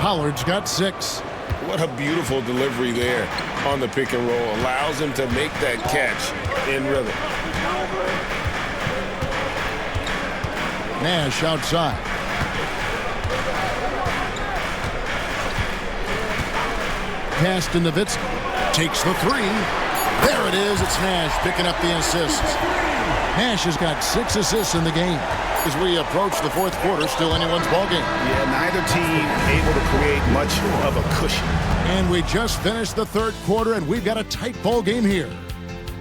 Speaker 1: Pollard's got 6.
Speaker 3: What a beautiful delivery there on the pick and roll. Allows him to make that catch in rhythm.
Speaker 1: Nash outside. Pass to Nowitzki. Takes the three. There it is. It's Nash picking up the assist. Nash has got 6 assists in the game. As we approach the fourth quarter, still anyone's ballgame.
Speaker 3: Yeah, neither team able to create much of a cushion.
Speaker 1: And we just finished the third quarter, and we've got a tight ball game here.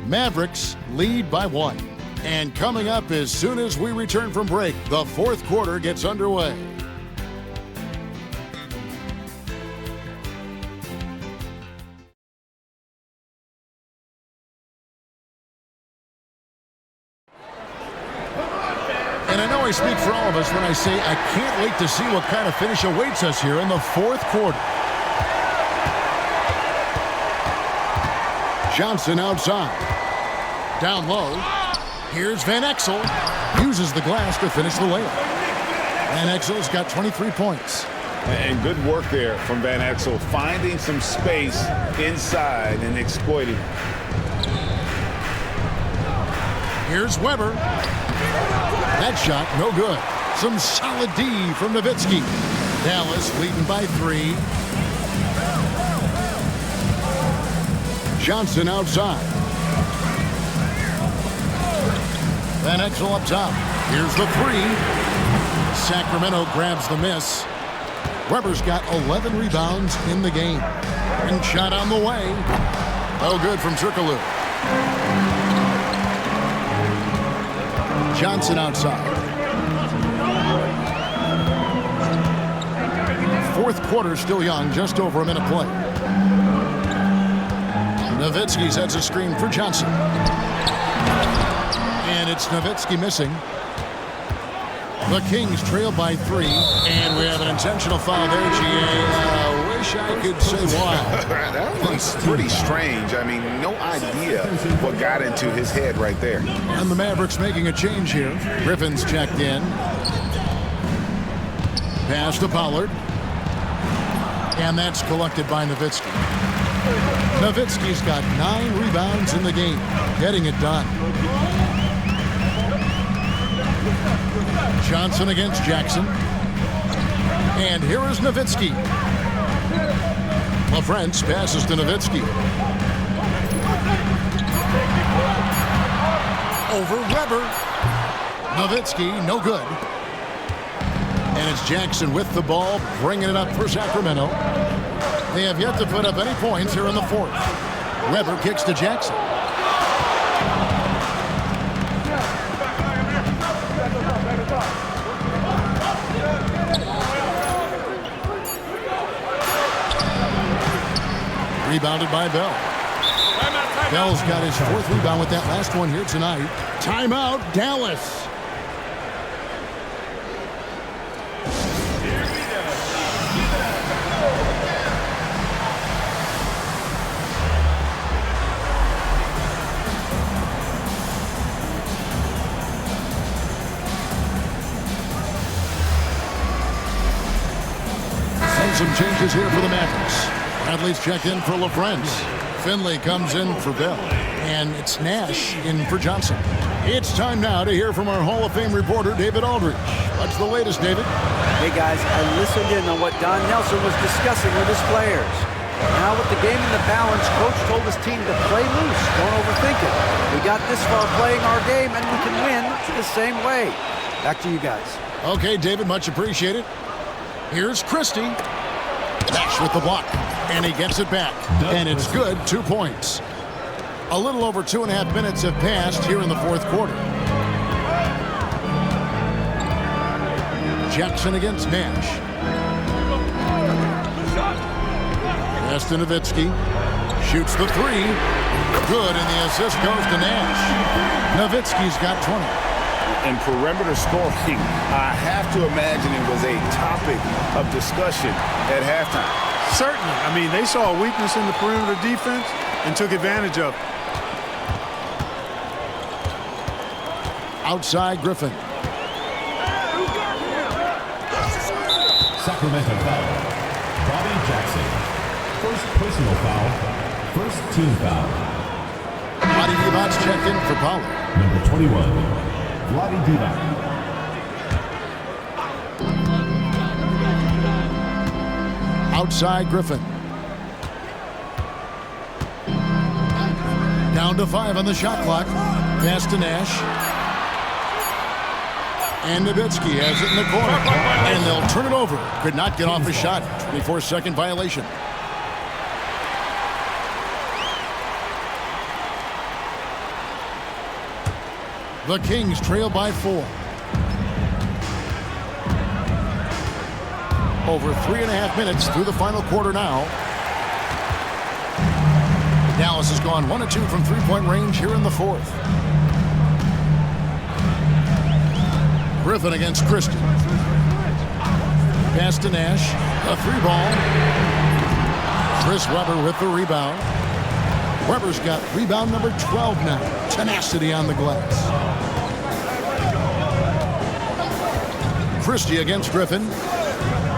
Speaker 1: Mavericks lead by 1. And coming up as soon as we return from break, the fourth quarter gets underway. And I know I speak for all of us when I say I can't wait to see what kind of finish awaits us here in the fourth quarter. Johnson outside. Down low. Here's Van Exel. Uses the glass to finish the layup. Van Exel's got 23 points.
Speaker 3: And good work there from Van Exel, finding some space inside and exploiting it.
Speaker 1: Here's Weber. That shot, no good. Some solid D from Nowitzki. Dallas leading by 3. Johnson outside. Van Exel up top. Here's the 3. Sacramento grabs the miss. Weber's got 11 rebounds in the game. And shot on the way. No good from Turkoglu. Johnson outside. Fourth quarter still young, just over a minute play. Nowitzki sets a screen for Johnson. And it's Nowitzki missing. The Kings trail by 3, and we have an intentional foul there, GA. Wish I could say why.
Speaker 3: That was pretty strange. I mean, no idea what got into his head right there.
Speaker 1: And the Mavericks making a change here. Griffin's checked in. Pass to Pollard. And that's collected by Nowitzki. Nowitzki's got 9 rebounds in the game, getting it done. Johnson against Jackson. And here is Nowitzki. LaFrance passes to Nowitzki. Over Weber. Nowitzki, no good. And it's Jackson with the ball, bringing it up for Sacramento. They have yet to put up any points here in the fourth. Weber kicks to Jackson. Rebounded by Bell. Bell's got his 4th rebound with that last one here tonight. Timeout, Dallas. And some changes here for the Mavericks. Bradley's checked in for LaFrance. Finley comes in for Bell. And it's Nash in for Johnson. It's time now to hear from our Hall of Fame reporter, David Aldridge. What's the latest, David?
Speaker 5: Hey, guys, I listened in on what Don Nelson was discussing with his players. Now with the game in the balance, Coach told his team to play loose. Don't overthink it. We got this far playing our game, and we can win the same way. Back to you guys.
Speaker 1: Okay, David, much appreciated. Here's Christie. Nash with the block. And he gets it back. And it's good, 2 points. A little over 2.5 minutes have passed here in the fourth quarter. Jackson against Nash. Pass to Nowitzki. Shoots the 3. Good, and the assist goes to Nash. Nowitzki's got 20.
Speaker 3: And perimeter scoring, I have to imagine it was a topic of discussion at halftime.
Speaker 2: Certainly. I mean, they saw a weakness in the perimeter defense and took advantage of it.
Speaker 1: Outside Griffin.
Speaker 4: Sacramento foul. Bobby Jackson. First personal foul. First team foul.
Speaker 1: Vlade Divac's checked in for Pollard.
Speaker 4: Number 21, Vlade Divac.
Speaker 1: Outside Griffin. Down to 5 on the shot clock. Pass to Nash. And Nowitzki has it in the corner. And they'll turn it over. Could not get off a shot. 24-second violation. The Kings trail by 4. Over 3.5 minutes through the final quarter now. Dallas has gone 1 of 2 from three-point range here in the fourth. Griffin against Christie. Pass to Nash. A 3-ball. Chris Webber with the rebound. Webber's got rebound number 12 now. Tenacity on the glass. Christie against Griffin.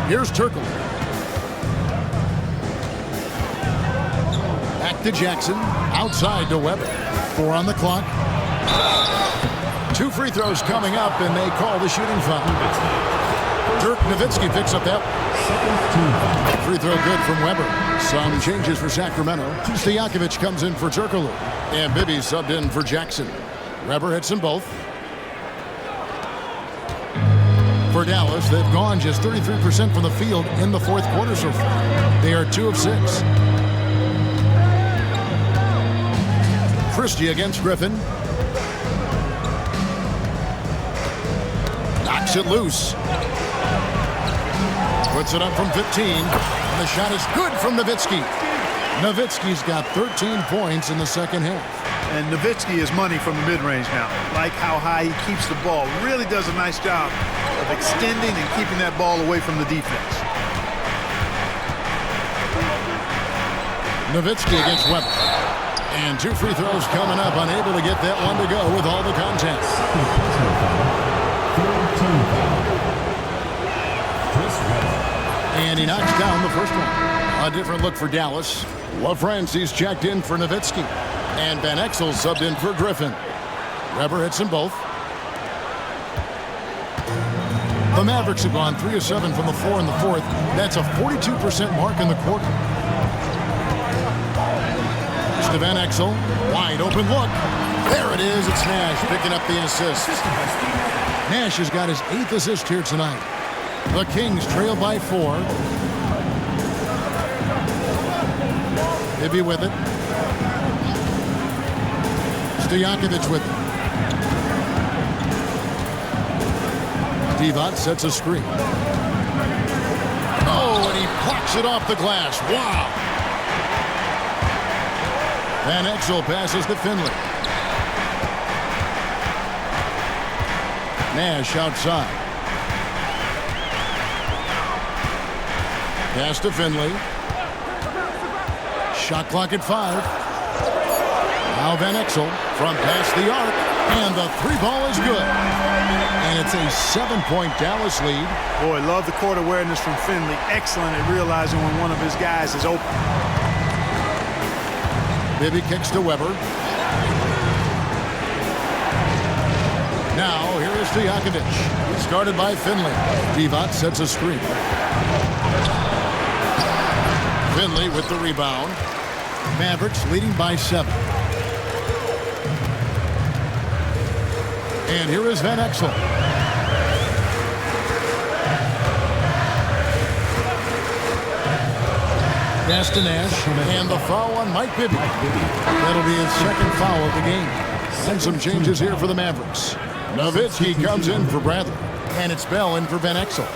Speaker 1: Here's Turkle. Back to Jackson. Outside to Webber. 4 on the clock. 2 free throws coming up, and they call the shooting foul. Dirk Nowitzki picks up that. Free throw good from Webber. Some changes for Sacramento. Stojakovic comes in for Turkoglu. And Bibby subbed in for Jackson. Webber hits them both. For Dallas, they've gone just 33% from the field in the fourth quarter so far. They are 2 of 6. Christie against Griffin. Knocks it loose. Puts it up from 15. And the shot is good from Nowitzki. Nowitzki's got 13 points in the second half.
Speaker 2: And Nowitzki is money from the mid-range now. Like how high he keeps the ball. Really does a nice job of extending and keeping that ball away from the defense.
Speaker 1: Nowitzki against Webber. And 2 free throws coming up. Unable to get that one to go with all the contact. And he knocks down the first one. A different look for Dallas. LaFrancie's checked in for Nowitzki. And Van Exel subbed in for Griffin. Webber hits them both. The Mavericks have gone 3 of 7 from the floor in the fourth. That's a 42% mark in the quarter. It's to Van Exel. Wide open look. There it is. It's Nash picking up the assist. Nash has got his 8th assist here tonight. The Kings trail by 4. Bibby with it. Stojakovic with it. Divac sets a screen. Oh, and he blocks it off the glass. Wow. Van Exel passes to Finley. Nash outside. Pass to Finley. Shot clock at 5. Now Van Exel from past the arc. And the 3-ball is good. And it's a 7-point Dallas lead.
Speaker 2: Boy, love the court awareness from Finley. Excellent at realizing when one of his guys is open.
Speaker 1: Bibby kicks to Webber. Now, here is Stojakovic. Started by Finley. Divac sets a screen. Finley with the rebound. Mavericks leading by 7. And here is Van Exel. Pass to Nash. And the foul on Mike Bibby. That'll be his second foul of the game. And some changes here for the Mavericks. Nowitzki comes in for Bradley. And it's Bell in for Van Exel.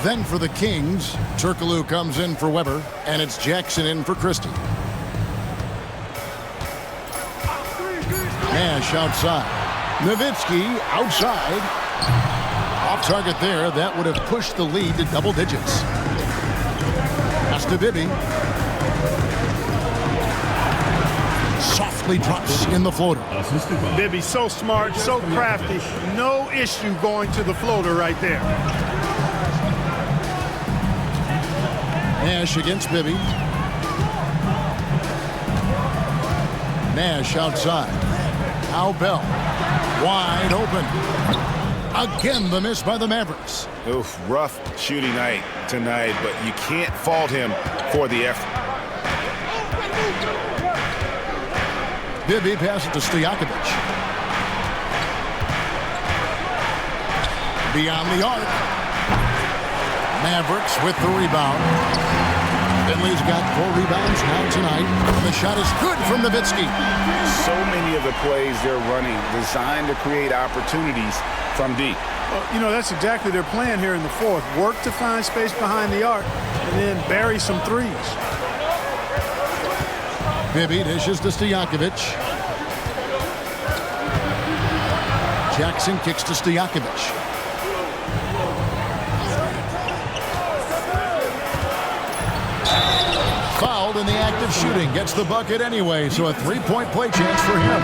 Speaker 1: Then for the Kings, Turkoglu comes in for Webber. And it's Jackson in for Christie. Nash outside. Nowitzki outside. Off target there. That would have pushed the lead to double digits. Pass to Bibby. Softly drops in the floater.
Speaker 2: Bibby so smart, so crafty. No issue going to the floater right there.
Speaker 1: Nash against Bibby. Nash outside. Now Bell. Wide open. Again, the miss by the Mavericks.
Speaker 3: Oof, rough shooting night tonight, but you can't fault him for the effort.
Speaker 1: Bibby passes to Stojakovic. Beyond the arc. Mavericks with the rebound. Finley's got 4 rebounds now tonight. The shot is good from Nowitzki.
Speaker 3: So many of the plays they're running designed to create opportunities from deep.
Speaker 2: Well, you know, that's exactly their plan here in the fourth. Work to find space behind the arc and then bury some threes.
Speaker 1: Bibby dishes to Stojakovic. Jackson kicks to Stojakovic. Fouled in the act of shooting. Gets the bucket anyway, so a 3-point play chance for him.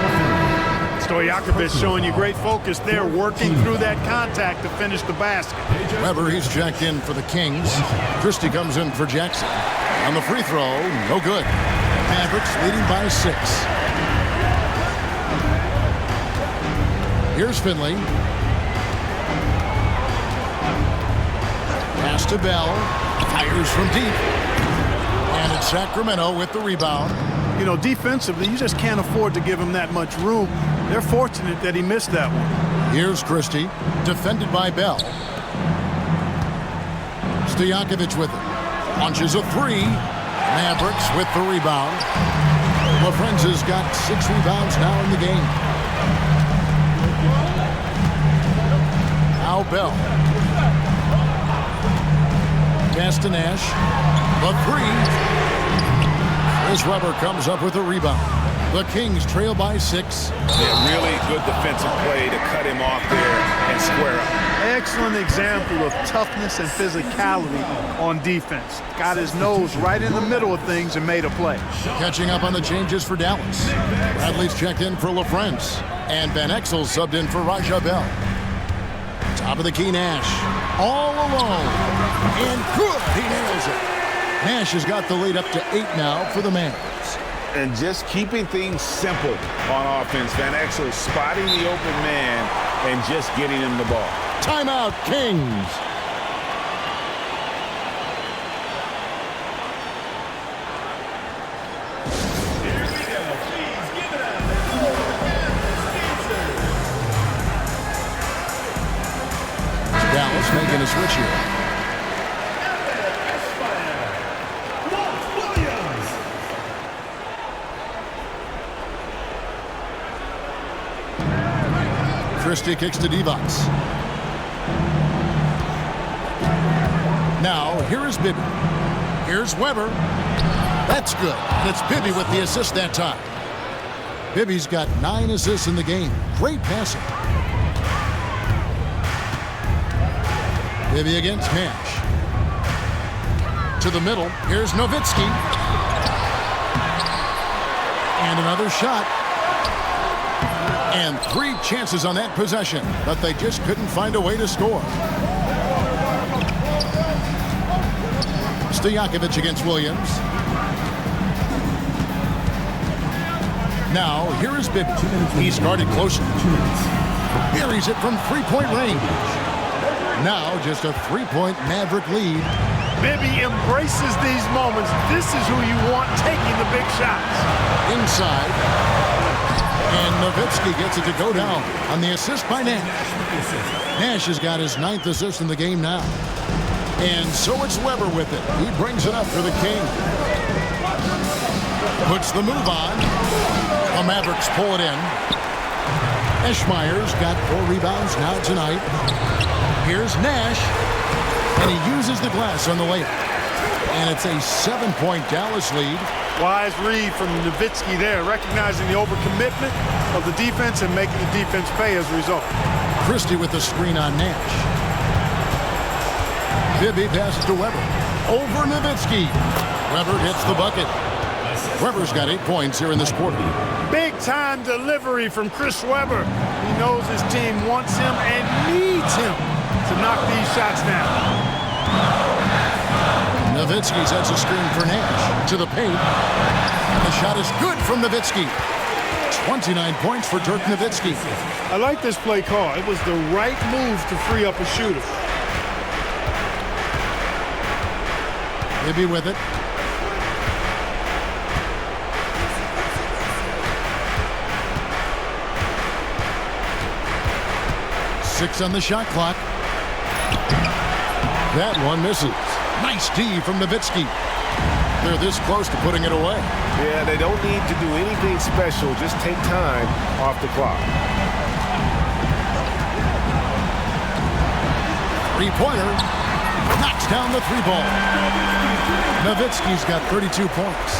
Speaker 2: Stojakovic showing you great focus there, working through that contact to finish the basket.
Speaker 1: Weber, he's checked in for the Kings. Christie comes in for Jackson. On the free throw, no good. Mavericks leading by 6. Here's Finley. Pass to Bell. Fires from deep. And it's Sacramento with the rebound.
Speaker 2: You know, defensively, you just can't afford to give him that much room. They're fortunate that he missed that one.
Speaker 1: Here's Christie, defended by Bell. Stojakovic with it. Launches a 3. Mavericks with the rebound. LaFrenza's got 6 rebounds now in the game. Now Bell. Pass to Nash. The 3. Chris Weber comes up with a rebound. The Kings trail by 6.
Speaker 3: Yeah, really good defensive play to cut him off there and square up.
Speaker 2: Excellent example of toughness and physicality on defense. Got his nose right in the middle of things and made a play.
Speaker 1: Catching up on the changes for Dallas. Bradley's checked in for LaFrentz. And Van Exel subbed in for Raja Bell. Top of the key, Nash. All alone. And good. He nails it. Nash has got the lead up to 8 now for the Mavs.
Speaker 3: And just keeping things simple on offense. Van Exel spotting the open man and just getting him the ball.
Speaker 1: Timeout, Kings. Dallas making a switch here. Christie kicks to Divac. Now, here is Bibby. Here's Weber. That's good. And it's Bibby with the assist that time. Bibby's got 9 assists in the game. Great passing. Bibby against Nash. To the middle. Here's Nowitzki. And another shot. And 3 chances on that possession, but they just couldn't find a way to score. Stojakovic against Williams. Now, here is Bibby. He's guarded closely. Buries it from 3-point range. Now, just a 3-point Maverick lead.
Speaker 2: Bibby embraces these moments. This is who you want taking the big shots.
Speaker 1: Inside. And Nowitzki gets it to go down on the assist by Nash. Nash has got his 9th assist in the game now. And so it's Weber with it. He brings it up for the King. Puts the move on. The Mavericks pull it in. Eschmeyer's got 4 rebounds now tonight. Here's Nash. And he uses the glass on the layup. And it's a 7-point Dallas lead.
Speaker 2: Wise read from Nowitzki there, recognizing the overcommitment of the defense and making the defense pay as a result.
Speaker 1: Christie with the screen on Nash. Bibby passes to Weber. Over Nowitzki. Weber hits the bucket. Weber's got 8 points here in this quarter.
Speaker 2: Big-time delivery from Chris Weber. He knows his team wants him and needs him to knock these shots down.
Speaker 1: Nowitzki sets a screen for Nash to the paint. And the shot is good from Nowitzki. 29 points for Dirk Nowitzki.
Speaker 2: I like this play call. It was the right move to free up a shooter.
Speaker 1: Ibby with it. Six on the shot clock. That one misses. Nice D from Nowitzki. They're this close to putting it away.
Speaker 6: Yeah, they don't need to do anything special. Just take time off the clock.
Speaker 1: Three-pointer. Knocks down the three ball. Nowitzki's got 32 points.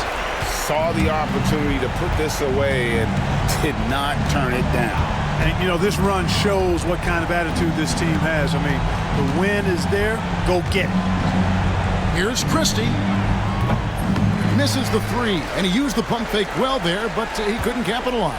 Speaker 3: Saw the opportunity to put this away and did not turn it down.
Speaker 2: And, you know, this run shows what kind of attitude this team has. I mean, the win is there. Go get it.
Speaker 1: Here's Christie. Misses the three, and he used the pump fake well there, but he couldn't capitalize.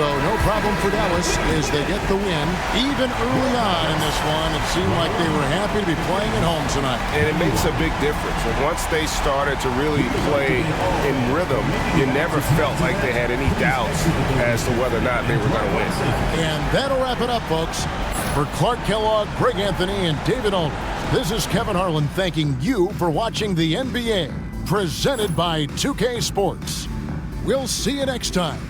Speaker 1: So no problem for Dallas as they get the win. Even early on in this one, it seemed like they were happy to be playing at home tonight.
Speaker 6: And it makes a big difference. And once they started to really play in rhythm, you never felt like they had any doubts as to whether or not they were going to win.
Speaker 1: And that'll wrap it up, folks. For Clark Kellogg, Greg Anthony, and David Olney, this is Kevin Harlan thanking you for watching the NBA, presented by 2K Sports. We'll see you next time